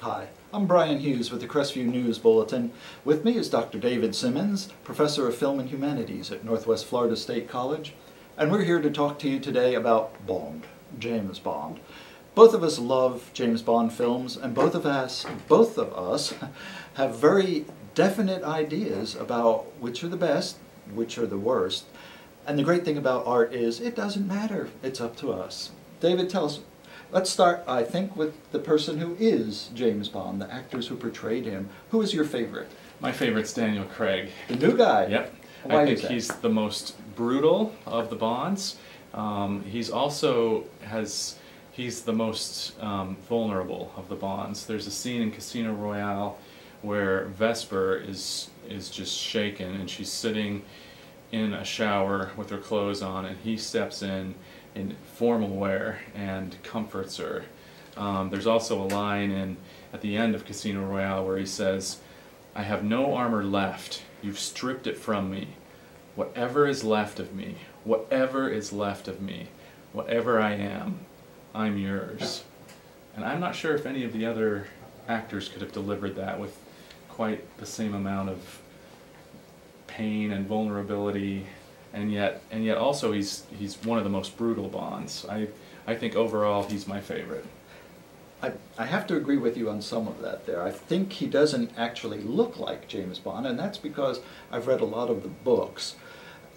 Hi, I'm Brian Hughes with the Crestview News Bulletin. With me is Dr. David Simmons, Professor of Film and Humanities at Northwest Florida State College, and we're here to talk to you today about Bond, James Bond. Both of us love James Bond films, and both of us have very definite ideas about which are the best, which are the worst. And the great thing about art is it doesn't matter. It's up to us. David, tell us. Let's start, I think, with the person who is James Bond, the actors who portrayed him. Who is your favorite? My favorite's Daniel Craig. The new guy? Yep. Why I think he's the most brutal of the Bonds. He's the most vulnerable of the Bonds. There's a scene in Casino Royale where Vesper is just shaken, and she's sitting in a shower with her clothes on, and he steps in formal wear and comforts her. There's also a line at the end of Casino Royale where he says, "I have no armor left. You've stripped it from me. Whatever is left of me, whatever is left of me, whatever I am, I'm yours." And I'm not sure if any of the other actors could have delivered that with quite the same amount of pain and vulnerability, and yet also he's one of the most brutal Bonds. I think overall he's my favorite. I have to agree with you on some of that there. I think he doesn't actually look like James Bond, and that's because I've read a lot of the books.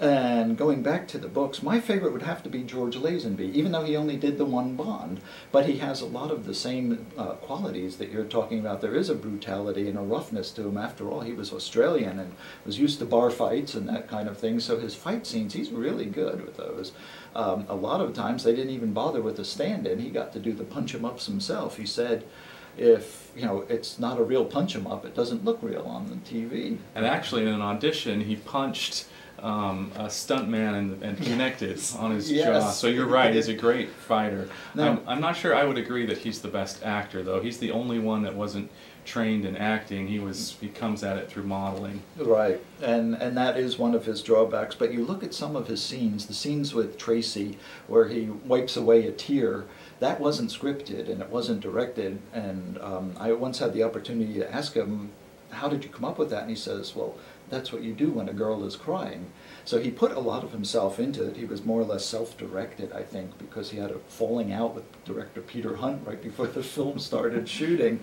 And going back to the books, my favorite would have to be George Lazenby, even though he only did the one Bond. But he has a lot of the same qualities that you're talking about. There is a brutality and a roughness to him. After all, he was Australian and was used to bar fights and that kind of thing. So his fight scenes, he's really good with those. A lot of times they didn't even bother with a stand-in. He got to do the punch-em-ups himself. He said, if it's not a real punch-em-up, it doesn't look real on the TV. And actually in an audition, he punched a stuntman and connected on his jaw. So you're right, he's a great fighter. Now, I'm not sure I would agree that he's the best actor, though. He's the only one that wasn't trained in acting. He comes at it through modeling. Right, and that is one of his drawbacks. But you look at some of his scenes, the scenes with Tracy, where he wipes away a tear, that wasn't scripted and it wasn't directed. And I once had the opportunity to ask him, how did you come up with that? And he says, well, that's what you do when a girl is crying. So he put a lot of himself into it. He was more or less self-directed, I think, because he had a falling out with director Peter Hunt right before the film started shooting.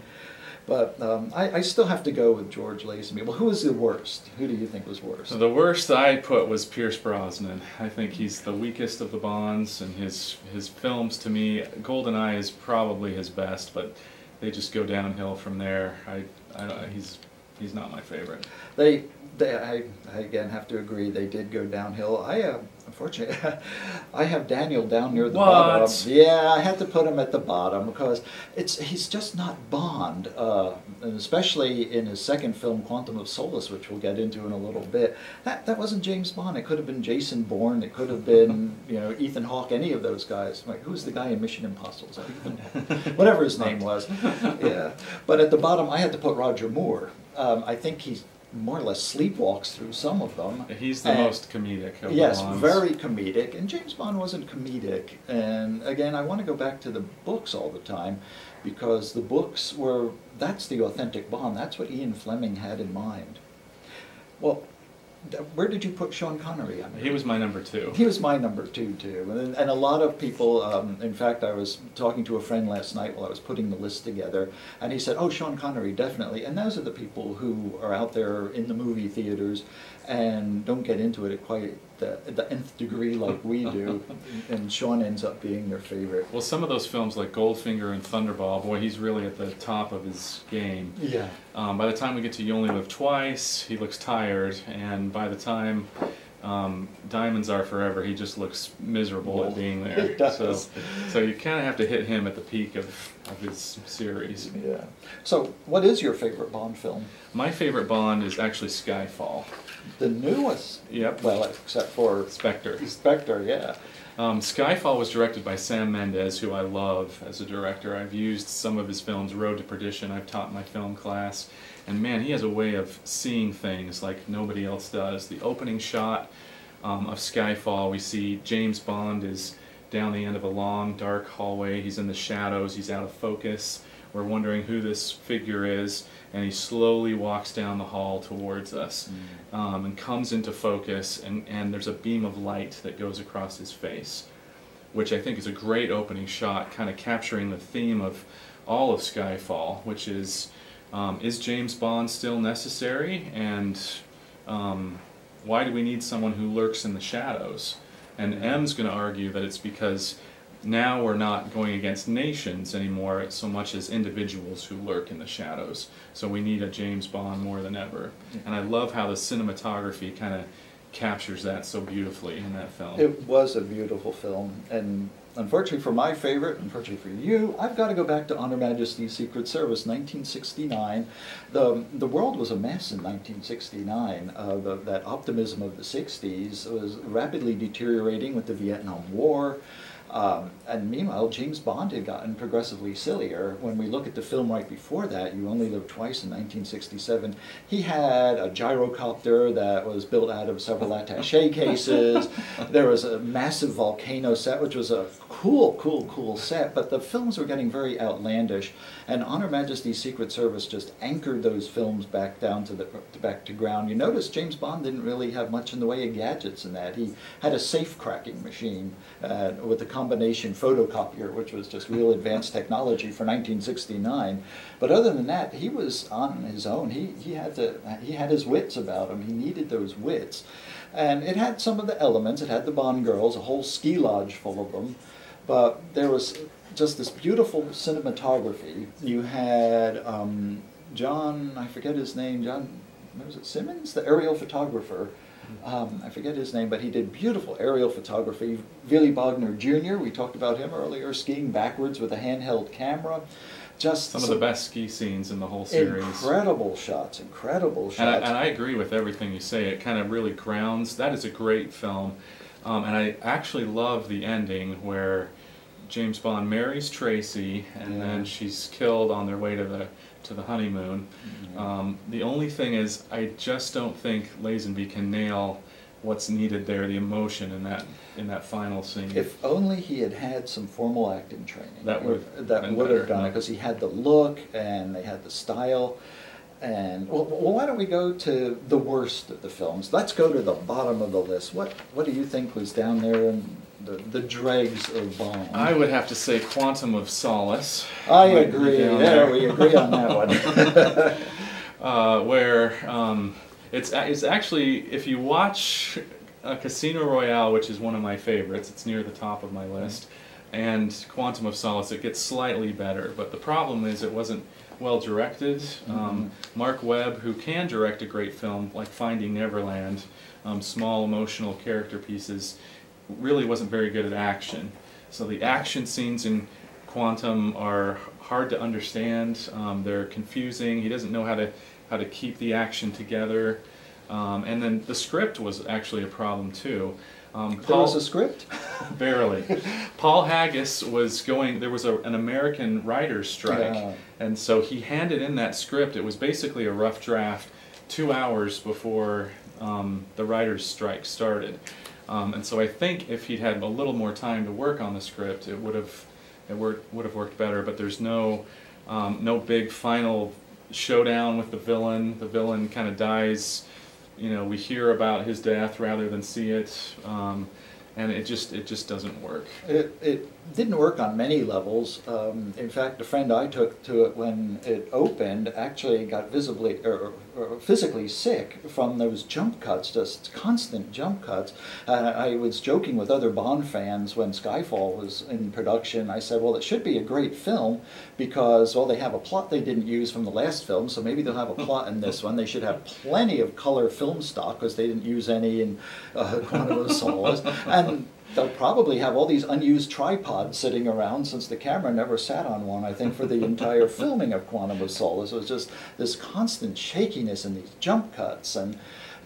But I still have to go with George Lazenby. Well, who was the worst? Who do you think was worst? So the worst I put was Pierce Brosnan. I think he's the weakest of the Bonds, and his films, to me, GoldenEye is probably his best, but they just go downhill from there. He's not my favorite. I again have to agree, they did go downhill. Unfortunately, I have Daniel down near the bottom. Yeah, I had to put him at the bottom because he's just not Bond, and especially in his second film, Quantum of Solace, which we'll get into in a little bit. That wasn't James Bond. It could have been Jason Bourne. It could have been Ethan Hawke. Any of those guys. Like, who's the guy in Mission Impossible? Whatever his name was. Yeah, but at the bottom, I had to put Roger Moore. I think he's more or less sleepwalks through some of them. He's the most comedic of the Yes, Bonds. very comedic, and James Bond wasn't comedic. And again, I want to go back to the books all the time, because the books that's the authentic Bond. That's what Ian Fleming had in mind. Well, where did you put Sean Connery? He was my number 2. He was my number 2 too, and a lot of people. In fact, I was talking to a friend last night while I was putting the list together, and he said, "Oh, Sean Connery, definitely." And those are the people who are out there in the movie theaters and don't get into it at quite the nth degree like we do, and Sean ends up being their favorite. Well, some of those films like Goldfinger and Thunderball, boy, he's really at the top of his game. Yeah. By the time we get to You Only Live Twice, he looks tired, and by the time Diamonds Are Forever, he just looks miserable at being there. He does. So you kind of have to hit him at the peak of his series. Yeah. So what is your favorite Bond film? My favorite Bond is actually Skyfall. The newest? Yep. Well, except for Spectre. Spectre, yeah. Skyfall was directed by Sam Mendes, who I love as a director. I've used some of his films, Road to Perdition, I've taught my film class, and man, he has a way of seeing things like nobody else does. The opening shot of Skyfall, we see James Bond is down the end of a long, dark hallway. He's in the shadows, he's out of focus. we're wondering who this figure is, and he slowly walks down the hall towards us, and comes into focus, and there's a beam of light that goes across his face, which I think is a great opening shot, kind of capturing the theme of all of Skyfall, which is James Bond still necessary, and why do we need someone who lurks in the shadows? And M's going to argue that it's because now we're not going against nations anymore so much as individuals who lurk in the shadows. So we need a James Bond more than ever. And I love how the cinematography kind of captures that so beautifully in that film. It was a beautiful film, and unfortunately for my favorite, unfortunately for you, I've got to go back to On Her Majesty's Secret Service, 1969. The world was a mess in 1969. That optimism of the 60s was rapidly deteriorating with the Vietnam War. And meanwhile, James Bond had gotten progressively sillier. When we look at the film right before that, You Only Live Twice in 1967, he had a gyrocopter that was built out of several attaché cases. There was a massive volcano set, which was a cool set, but the films were getting very outlandish. And On Her Majesty's Secret Service just anchored those films back down to back to ground. You notice James Bond didn't really have much in the way of gadgets in that. He had a safe cracking machine with a combination photocopier, which was just real advanced technology for 1969. But other than that, he was on his own. He had his wits about him. He needed those wits. And it had some of the elements. It had the Bond girls, a whole ski lodge full of them. But there was just this beautiful cinematography. You had John, I forget his name, John, was it Simmons? The aerial photographer. I forget his name, but he did beautiful aerial photography. Willy Bogner Jr., we talked about him earlier, skiing backwards with a handheld camera. Just some of the best ski scenes in the whole series. Incredible shots, incredible shots. And I agree with everything you say. It kind of really grounds. That is a great film. And I actually love the ending where James Bond marries Tracy, and then she's killed on their way to the honeymoon. The only thing is, I just don't think Lazenby can nail what's needed there, the emotion in that final scene. If only he had had some formal acting training. That would have done it, because he had the look and they had the style. And well, why don't we go to the worst of the films? Let's go to the bottom of the list. What do you think was down there in the dregs of Bond? I would have to say Quantum of Solace. I agree. There, we agree on that one. Where it's actually, if you watch Casino Royale, which is one of my favorites, it's near the top of my list, and Quantum of Solace, it gets slightly better. But the problem is it wasn't well directed. Mark Webb, who can direct a great film like Finding Neverland, small emotional character pieces, really wasn't very good at action. So the action scenes in Quantum are hard to understand. They're confusing. He doesn't know how to keep the action together. And then the script was actually a problem too. There was a script? Barely. Paul Haggis was going, there was an American writer's strike, and so he handed in that script. It was basically a rough draft 2 hours before the writer's strike started. And so I think if he'd had a little more time to work on the script, it would have worked better. But there's no big final showdown with the villain. The villain kind of dies. You know, we hear about his death rather than see it, and it just doesn't work. It didn't work on many levels. In fact, a friend I took to it when it opened actually got visibly or physically sick from those jump cuts, just constant jump cuts. I was joking with other Bond fans when Skyfall was in production. I said, well, it should be a great film because, well, they have a plot they didn't use from the last film, so maybe they'll have a plot in this one. They should have plenty of color film stock because they didn't use any in Quantum of Solace. And they'll probably have all these unused tripods sitting around since the camera never sat on one, I think, for the entire filming of Quantum of Solace. It was just this constant shakiness and these jump cuts. And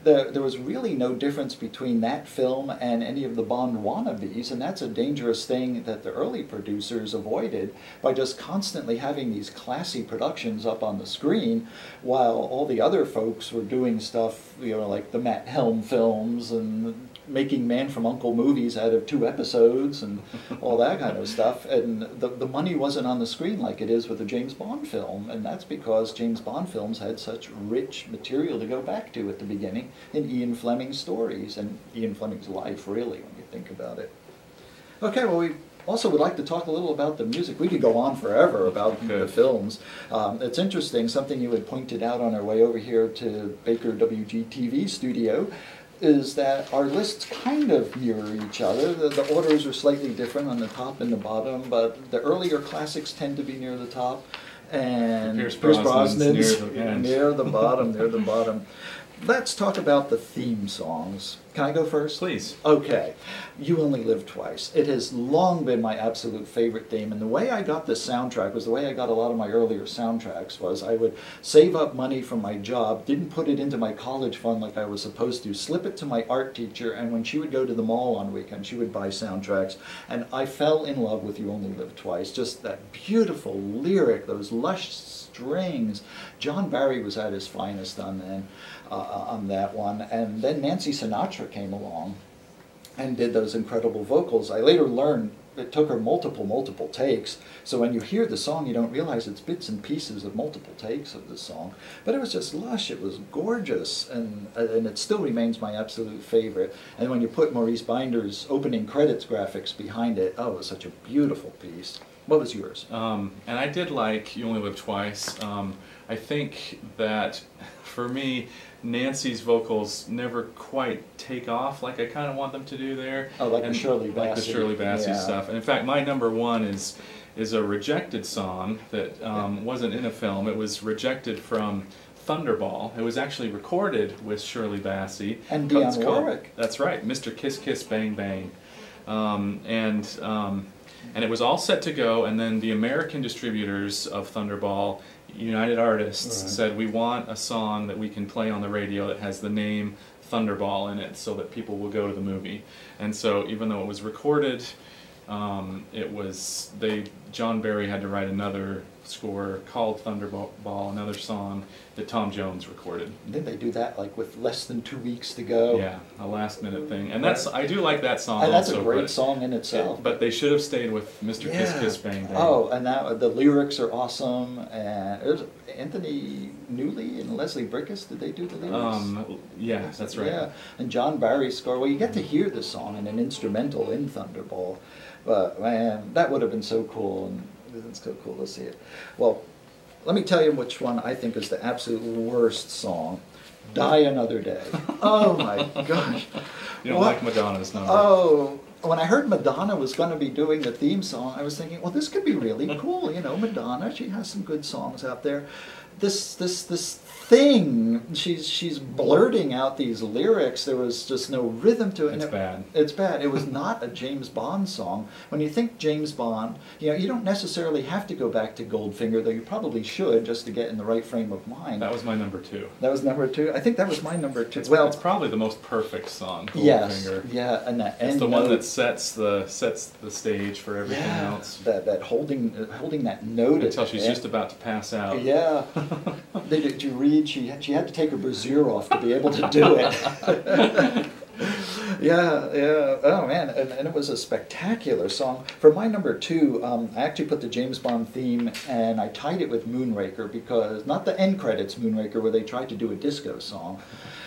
there was really no difference between that film and any of the Bond wannabes, and that's a dangerous thing that the early producers avoided by just constantly having these classy productions up on the screen while all the other folks were doing stuff, you know, like the Matt Helm films and making Man from U.N.C.L.E. movies out of 2 episodes and all that kind of stuff. And the money wasn't on the screen like it is with a James Bond film. And that's because James Bond films had such rich material to go back to at the beginning in Ian Fleming's stories and Ian Fleming's life, really, when you think about it. Okay, well, we also would like to talk a little about the music. We could go on forever about the films. It's interesting, something you had pointed out on our way over here to Baker WGTV studio, is that our lists kind of mirror each other. The orders are slightly different on the top and the bottom, but the earlier classics tend to be near the top, and Pierce Brosnan's near the bottom, near the bottom. Let's talk about the theme songs. Can I go first? Please. Okay. You Only Live Twice. It has long been my absolute favorite theme, and the way I got this soundtrack was the way I got a lot of my earlier soundtracks was I would save up money from my job, didn't put it into my college fund like I was supposed to, slip it to my art teacher, and when she would go to the mall on weekends, she would buy soundtracks, and I fell in love with You Only Live Twice. Just that beautiful lyric, those lush strings. John Barry was at his finest on that one, and then Nancy Sinatra came along and did those incredible vocals. I later learned it took her multiple takes, so when you hear the song you don't realize it's bits and pieces of multiple takes of the song. But it was just lush, it was gorgeous, and it still remains my absolute favorite. And when you put Maurice Binder's opening credits graphics behind it, oh, it was such a beautiful piece. What was yours? And I did like You Only Live Twice. I think that, for me, Nancy's vocals never quite take off like I kind of want them to do there. Oh, like the Shirley Bassey. Like the Shirley Bassey stuff. And in fact, my number one is a rejected song that wasn't in a film. It was rejected from Thunderball. It was actually recorded with Shirley Bassey. And Dionne Warwick. That's right, Mr. Kiss Kiss Bang Bang. And it was all set to go, and then the American distributors of Thunderball, United Artists, said, we want a song that we can play on the radio that has the name Thunderball in it so that people will go to the movie. And so even though it was recorded, John Barry had to write another score called Thunderball, another song that Tom Jones recorded. Didn't they do that like with less than 2 weeks to go? Yeah, a last minute thing. And I do like that song and that's also. A great song in itself. But they should have stayed with Mr. Kiss Kiss Bang Bang. Oh, and the lyrics are awesome. And it was Anthony Newley and Leslie Bricusse, did they do the lyrics? Yeah, that's right. Yeah, and John Barry's score. Well, you get to hear the song in an instrumental in Thunderball. But man, that would have been so cool, and it's so cool to see it. Well, let me tell you which one I think is the absolute worst song. Die Another Day. Oh my gosh. You don't like Madonna's number. Oh, when I heard Madonna was going to be doing the theme song, I was thinking, well, this could be really cool. You know, Madonna, she has some good songs out there. This thing, she's blurting out these lyrics. There was just no rhythm to it. It's bad. It's bad. It was not a James Bond song. When you think James Bond, you know, you don't necessarily have to go back to Goldfinger, though you probably should, just to get in the right frame of mind. That was my number 2. That was number 2? I think that was my number 2. It's probably the most perfect song, Goldfinger. Yes, yeah, and that it's the one that sets the stage for everything else. That holding that note until she's just about to pass out. Yeah. Did you read? She had to take her brassiere off to be able to do it. Yeah. Oh man, and it was a spectacular song. For my number 2, I actually put the James Bond theme, and I tied it with Moonraker, because not the end credits Moonraker where they tried to do a disco song.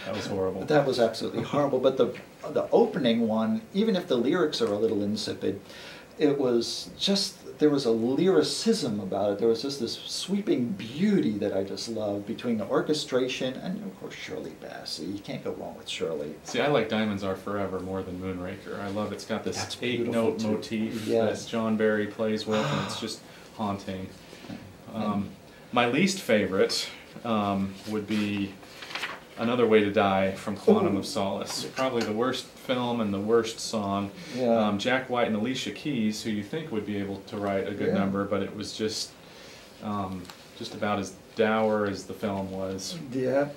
That was horrible. That was absolutely horrible. But the opening one, even if the lyrics are a little insipid, it was just, there was a lyricism about it. There was just this sweeping beauty that I just loved between the orchestration and, of course, Shirley Bassey. You can't go wrong with Shirley. See, I like Diamonds Are Forever more than Moonraker. I love it's got this 8-note motif that John Barry plays with, and it's just haunting. My least favorite would be Another Way to Die from Quantum of Solace. Probably the worst film and the worst song. Yeah. Jack White and Alicia Keys, who you think would be able to write a good number, but it was just about as dour as the film was. Yeah.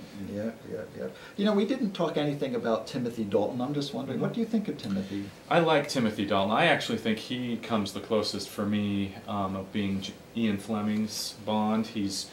You know, we didn't talk anything about Timothy Dalton. I'm just wondering, what do you think of Timothy? I like Timothy Dalton. I actually think he comes the closest for me of being Ian Fleming's Bond. He's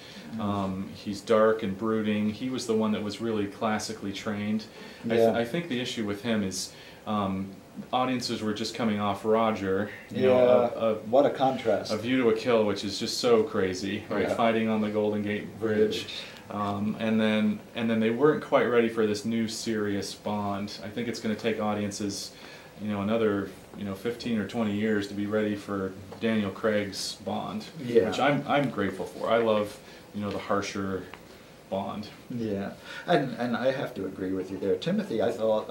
dark and brooding. He was the one that was really classically trained. Yeah. I think the issue with him is audiences were just coming off Roger. You Yeah, know, what a contrast. A View to a Kill, which is just so crazy, right? Yeah. Fighting on the Golden Gate Bridge. And then they weren't quite ready for this new serious Bond. I think it's going to take audiences, you know, another 15 or 20 years to be ready for Daniel Craig's Bond, Yeah. which I'm grateful for. I love, you know, the harsher Bond. Yeah, and I have to agree with you there. Timothy, I thought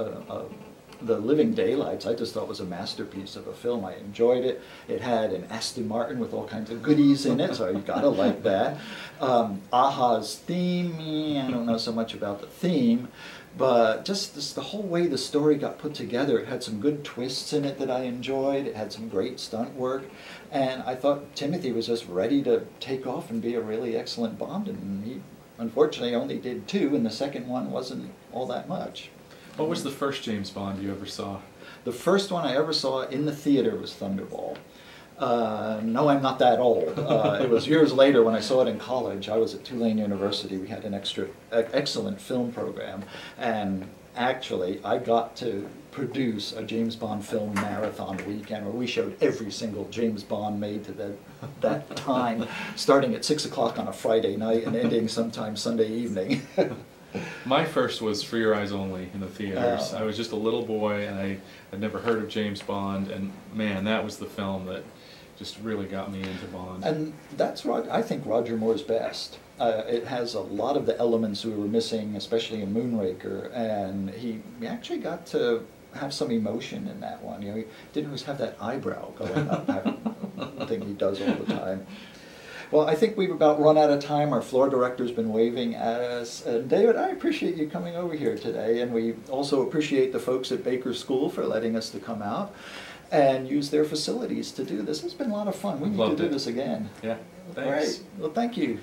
The Living Daylights, I just thought was a masterpiece of a film. I enjoyed it. It had an Aston Martin with all kinds of goodies in it, so you gotta like that. Aha's theme, I don't know so much about the theme, but just the whole way the story got put together. It had some good twists in it that I enjoyed. It had some great stunt work, and I thought Timothy was just ready to take off and be a really excellent Bond, and he unfortunately only did 2, and the second one wasn't all that much. What was the first James Bond you ever saw? The first one I ever saw in the theater was Thunderball. No, I'm not that old. It was years later when I saw it in college. I was at Tulane University. We had an excellent film program, and actually I got to produce a James Bond film marathon weekend where we showed every single James Bond made to that time, starting at 6 o'clock on a Friday night and ending sometime Sunday evening. My first was For Your Eyes Only in the theaters. I was just a little boy, and I had never heard of James Bond, and man, that was the film that just really got me into Bond. And that's I think Roger Moore's best. It has a lot of the elements we were missing, especially in Moonraker, and he actually got to have some emotion in that one. You know, he didn't always have that eyebrow going up. I think he does all the time. Well, I think we've about run out of time. Our floor director's been waving at us. David, I appreciate you coming over here today, and we also appreciate the folks at Baker School for letting us to come out and use their facilities to do this. It's been a lot of fun. We need to do this again. Yeah, thanks. All right. Well, thank you.